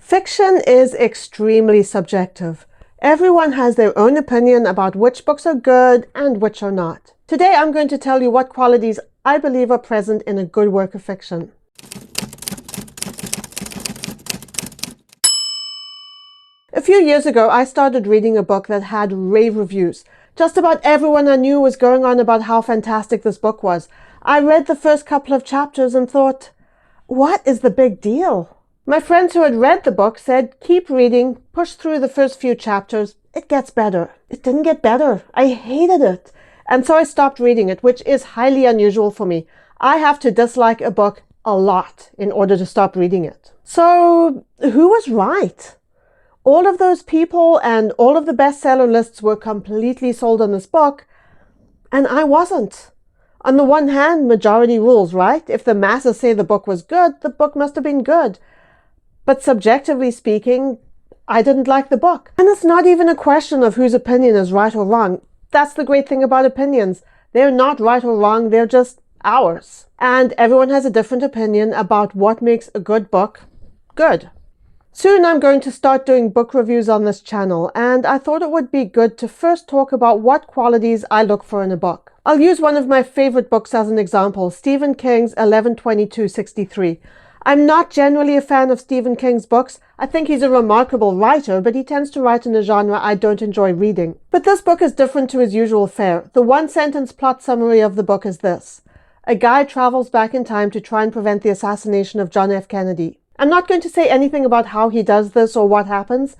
Fiction is extremely subjective. Everyone has their own opinion about which books are good and which are not. Today I'm going to tell you what qualities I believe are present in a good work of fiction. A few years ago, I started reading a book that had rave reviews. Just about everyone I knew was going on about how fantastic this book was. I read the first couple of chapters and thought, what is the big deal? My friends who had read the book said, keep reading, push through the first few chapters, it gets better. It didn't get better. I hated it. And so I stopped reading it, which is highly unusual for me. I have to dislike a book a lot in order to stop reading it. So who was right? All of those people and all of the bestseller lists were completely sold on this book, and I wasn't. On the one hand, majority rules, right? If the masses say the book was good, the book must have been good. But subjectively speaking, I didn't like the book. And it's not even a question of whose opinion is right or wrong. That's the great thing about opinions. They're not right or wrong, they're just ours. And everyone has a different opinion about what makes a good book good. Soon I'm going to start doing book reviews on this channel, and I thought it would be good to first talk about what qualities I look for in a book. I'll use one of my favorite books as an example, Stephen King's 11/22/63. I'm not generally a fan of Stephen King's books. I think he's a remarkable writer, but he tends to write in a genre I don't enjoy reading. But this book is different to his usual fare. The one-sentence plot summary of the book is this. A guy travels back in time to try and prevent the assassination of John F. Kennedy. I'm not going to say anything about how he does this or what happens.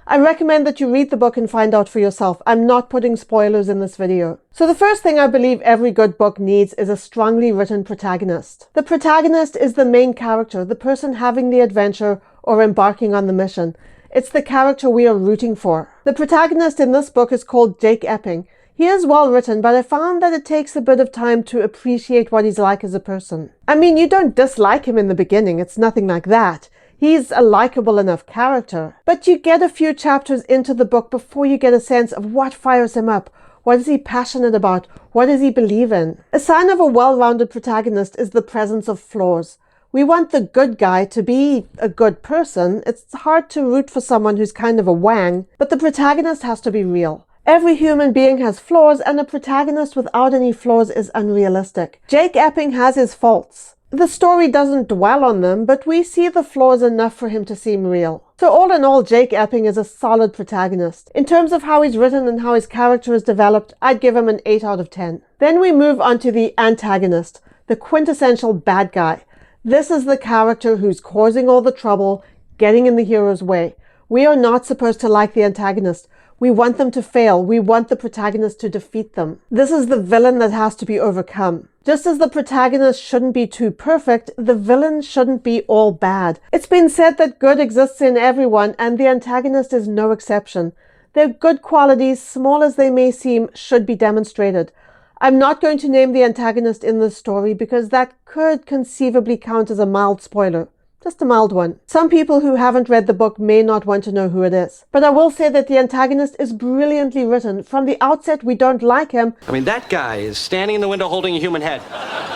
I recommend that you read the book and find out for yourself. I'm not putting spoilers in this video. So the first thing I believe every good book needs is a strongly written protagonist. The protagonist is the main character, the person having the adventure or embarking on the mission. It's the character we are rooting for. The protagonist in this book is called Jake Epping. He is well written, but I found that it takes a bit of time to appreciate what he's like as a person. I mean, you don't dislike him in the beginning, it's nothing like that. He's a likable enough character. But you get a few chapters into the book before you get a sense of what fires him up. What is he passionate about? What does he believe in? A sign of a well-rounded protagonist is the presence of flaws. We want the good guy to be a good person. It's hard to root for someone who's kind of a wang, but the protagonist has to be real. Every human being has flaws, and a protagonist without any flaws is unrealistic. Jake Epping has his faults. The story doesn't dwell on them, but we see the flaws enough for him to seem real. So all in all, Jake Epping is a solid protagonist. In terms of how he's written and how his character is developed, I'd give him an 8 out of 10. Then we move on to the antagonist, the quintessential bad guy. This is the character who's causing all the trouble, getting in the hero's way. We are not supposed to like the antagonist. We want them to fail. We want the protagonist to defeat them. This is the villain that has to be overcome. Just as the protagonist shouldn't be too perfect, the villain shouldn't be all bad. It's been said that good exists in everyone, and the antagonist is no exception. Their good qualities, small as they may seem, should be demonstrated. I'm not going to name the antagonist in this story because that could conceivably count as a mild spoiler. Just a mild one. Some people who haven't read the book may not want to know who it is. But I will say that the antagonist is brilliantly written. From the outset, we don't like him. I mean, that guy is standing in the window holding a human head.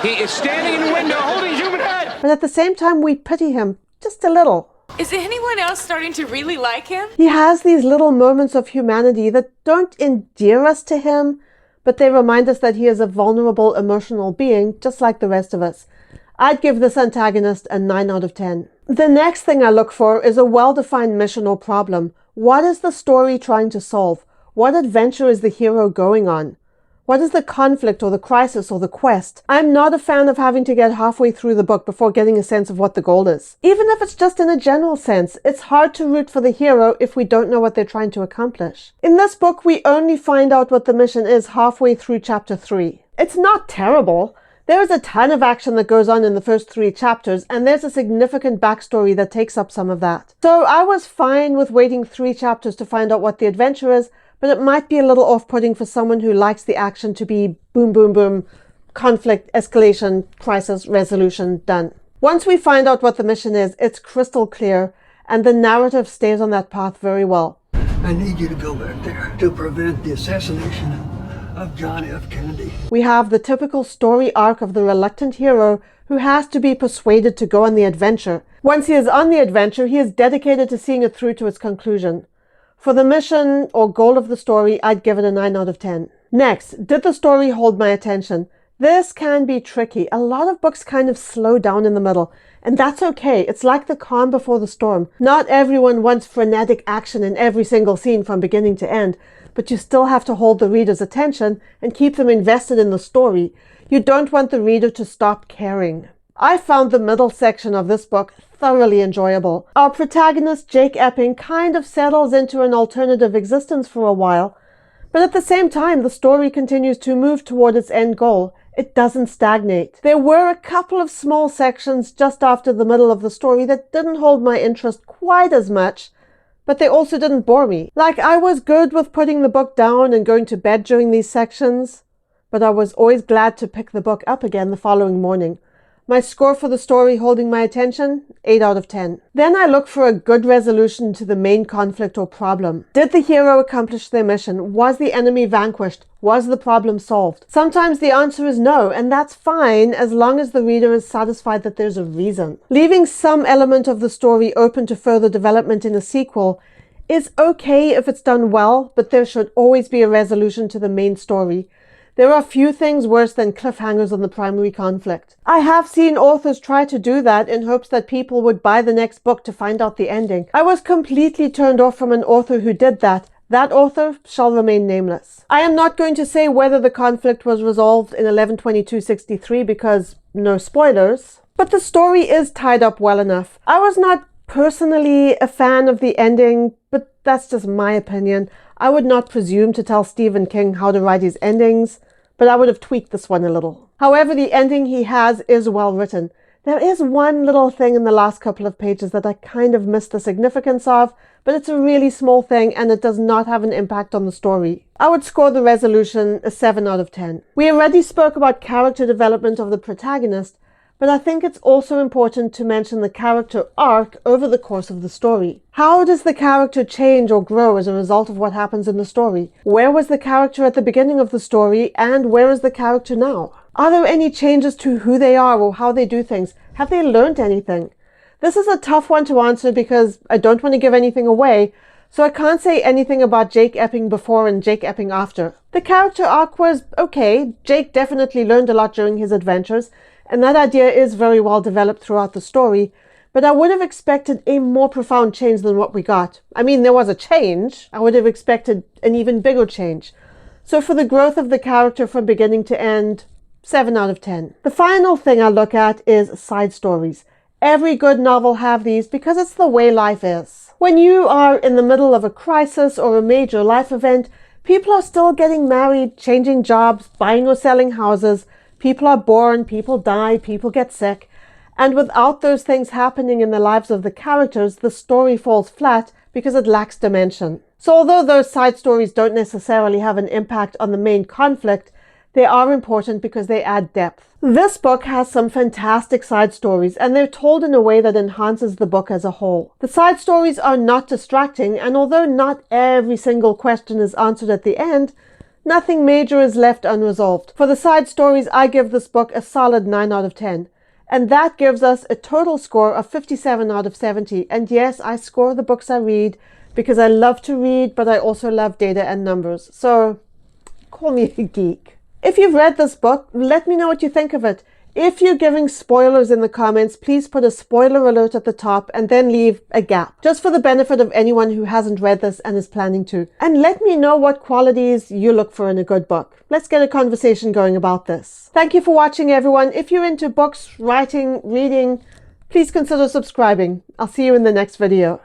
He is standing in the window holding a human head! But at the same time, we pity him. Just a little. Is anyone else starting to really like him? He has these little moments of humanity that don't endear us to him, but they remind us that he is a vulnerable, emotional being, just like the rest of us. I'd give this antagonist a 9 out of 10. The next thing I look for is a well-defined mission or problem. What is the story trying to solve? What adventure is the hero going on? What is the conflict or the crisis or the quest? I'm not a fan of having to get halfway through the book before getting a sense of what the goal is. Even if it's just in a general sense, it's hard to root for the hero if we don't know what they're trying to accomplish. In this book, we only find out what the mission is halfway through chapter 3. It's not terrible. There is a ton of action that goes on in the first 3 chapters, and there's a significant backstory that takes up some of that. So I was fine with waiting 3 chapters to find out what the adventure is, but it might be a little off-putting for someone who likes the action to be boom, boom, boom, conflict, escalation, crisis, resolution, done. Once we find out what the mission is, it's crystal clear, and the narrative stays on that path very well. I need you to go back there to prevent the assassination of John F. Kennedy. We have the typical story arc of the reluctant hero who has to be persuaded to go on the adventure. Once he is on the adventure, he is dedicated to seeing it through to its conclusion. For the mission or goal of the story, I'd give it a 9 out of 10. Next, did the story hold my attention? This can be tricky. A lot of books kind of slow down in the middle, and that's okay. It's like the calm before the storm. Not everyone wants frenetic action in every single scene from beginning to end, but you still have to hold the reader's attention and keep them invested in the story. You don't want the reader to stop caring. I found the middle section of this book thoroughly enjoyable. Our protagonist, Jake Epping, kind of settles into an alternative existence for a while, but at the same time, the story continues to move toward its end goal. It doesn't stagnate. There were a couple of small sections just after the middle of the story that didn't hold my interest quite as much, but they also didn't bore me. Like, I was good with putting the book down and going to bed during these sections, but I was always glad to pick the book up again the following morning. My score for the story holding my attention, 8 out of 10. Then I look for a good resolution to the main conflict or problem. Did the hero accomplish their mission? Was the enemy vanquished? Was the problem solved? Sometimes the answer is no, and that's fine as long as the reader is satisfied that there's a reason. Leaving some element of the story open to further development in a sequel is okay if it's done well, but there should always be a resolution to the main story. There are few things worse than cliffhangers on the primary conflict. I have seen authors try to do that in hopes that people would buy the next book to find out the ending. I was completely turned off from an author who did that. That author shall remain nameless. I am not going to say whether the conflict was resolved in 11/22/63 because no spoilers, but the story is tied up well enough. I was not personally a fan of the ending, but that's just my opinion. I would not presume to tell Stephen King how to write his endings, but I would have tweaked this one a little. However, the ending he has is well written. There is one little thing in the last couple of pages that I kind of missed the significance of, but it's a really small thing and it does not have an impact on the story. I would score the resolution a 7 out of 10. We already spoke about character development of the protagonist, but I think it's also important to mention the character arc over the course of the story. How does the character change or grow as a result of what happens in the story? Where was the character at the beginning of the story, and where is the character now? Are there any changes to who they are or how they do things? Have they learned anything? This is a tough one to answer because I don't want to give anything away, so I can't say anything about Jake Epping before and Jake Epping after. The character arc was okay. Jake definitely learned a lot during his adventures, and that idea is very well developed throughout the story, but I would have expected a more profound change than what we got. I mean, there was a change. I would have expected an even bigger change. So for the growth of the character from beginning to end, 7 out of 10. The final thing I look at is side stories. Every good novel have these because it's the way life is. When you are in the middle of a crisis or a major life event, people are still getting married, changing jobs, buying or selling houses. People are born, people die, people get sick. And without those things happening in the lives of the characters, the story falls flat because it lacks dimension. So although those side stories don't necessarily have an impact on the main conflict, they are important because they add depth. This book has some fantastic side stories, and they're told in a way that enhances the book as a whole. The side stories are not distracting, and although not every single question is answered at the end, nothing major is left unresolved. For the side stories, I give this book a solid 9 out of 10. And that gives us a total score of 57 out of 70. And yes, I score the books I read because I love to read, but I also love data and numbers. So call me a geek. If you've read this book, let me know what you think of it. If you're giving spoilers in the comments, please put a spoiler alert at the top and then leave a gap, just for the benefit of anyone who hasn't read this and is planning to. And let me know what qualities you look for in a good book. Let's get a conversation going about this. Thank you for watching, everyone. If you're into books, writing, reading, please consider subscribing. I'll see you in the next video.